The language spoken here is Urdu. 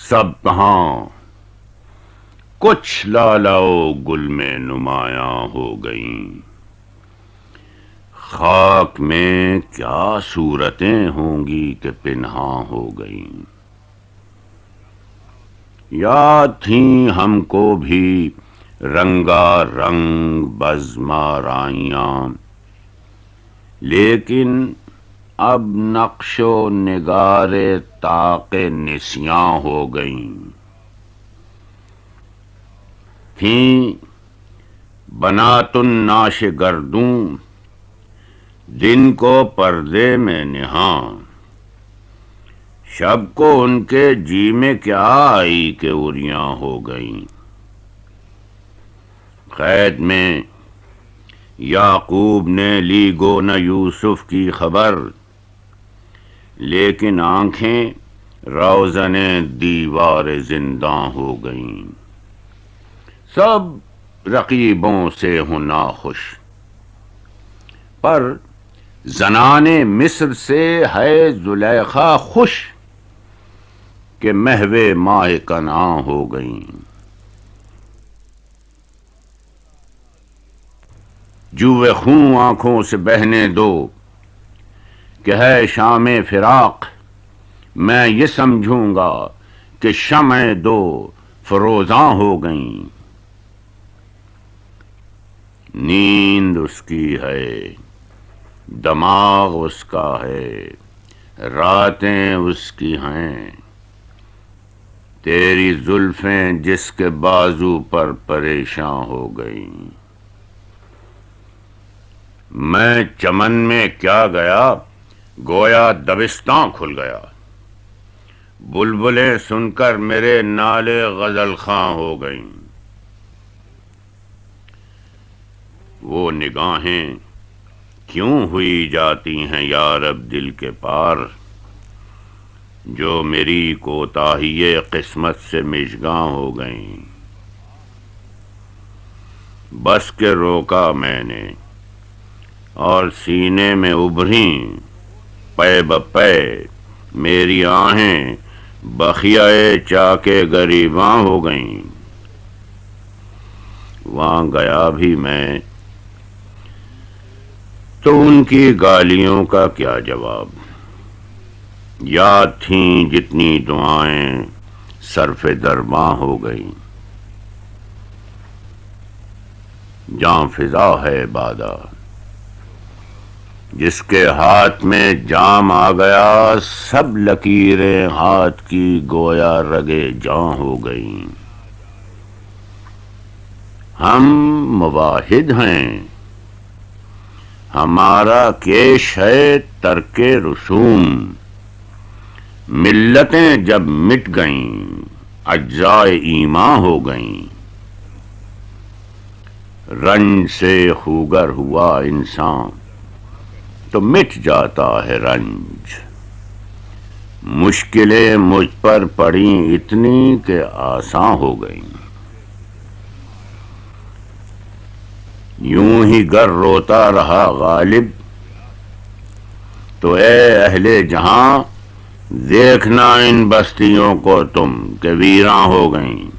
سب کہاں کچھ لالاؤ گل میں نمایاں ہو گئیں، خاک میں کیا صورتیں ہوں گی کہ پنہاں ہو گئیں۔ یاد تھیں ہم کو بھی رنگا رنگ بزم آرائیاں، لیکن اب نقش و نگار طاق نسیاں ہو گئیں۔ تھیں بنات الناش گردوں دن کو پردے میں نہاں، شب کو ان کے جی میں کیا آئی کہ اریاں ہو گئیں۔ قید میں یعقوب نے لی گو نہ یوسف کی خبر، لیکن آنکھیں روزن دیوار زنداں ہو گئیں۔ سب رقیبوں سے ہوں ناخوش، پر زنان مصر سے ہے زلیخا خوش کہ محو ماہ کنعاں ہو گئیں۔ جوے خون آنکھوں سے بہنے دو کہ ہے شام فراق، میں یہ سمجھوں گا کہ شمع دو فروزاں ہو گئیں۔ نیند اس کی ہے، دماغ اس کا ہے، راتیں اس کی ہیں، تیری زلفیں جس کے بازو پر پریشاں ہو گئیں۔ میں چمن میں کیا گیا، گویا دبستاں کھل گیا، بلبلیں سن کر میرے نالے غزل خواں ہو گئیں۔ وہ نگاہیں کیوں ہوئی جاتی ہیں یارب دل کے پار، جو میری کوتاہی قسمت سے مژگاں ہو گئیں۔ بس کے روکا میں نے اور سینے میں ابھریں پے بپے میری آہیں، بخیائے چاکے گریباں ہو گئیں۔ وہاں گیا بھی میں تو ان کی گالیوں کا کیا جواب، یاد تھیں جتنی دعائیں صرف درباں ہو گئیں۔ جاں فضا ہے بادہ جس کے ہاتھ میں جام آ گیا، سب لکیریں ہاتھ کی گویا رگے جاں ہو گئیں۔ ہم مواحد ہیں، ہمارا کیش ہے ترک رسوم، ملتیں جب مٹ گئیں اجزائے ایماں ہو گئیں۔ رنج سے خوگر ہوا انسان تو مٹ جاتا ہے رنج، مشکلیں مجھ پر پڑیں اتنی کہ آساں ہو گئیں۔ یوں ہی گر روتا رہا غالب تو اے اہل جہاں، دیکھنا ان بستیوں کو تم کہ ویراں ہو گئیں۔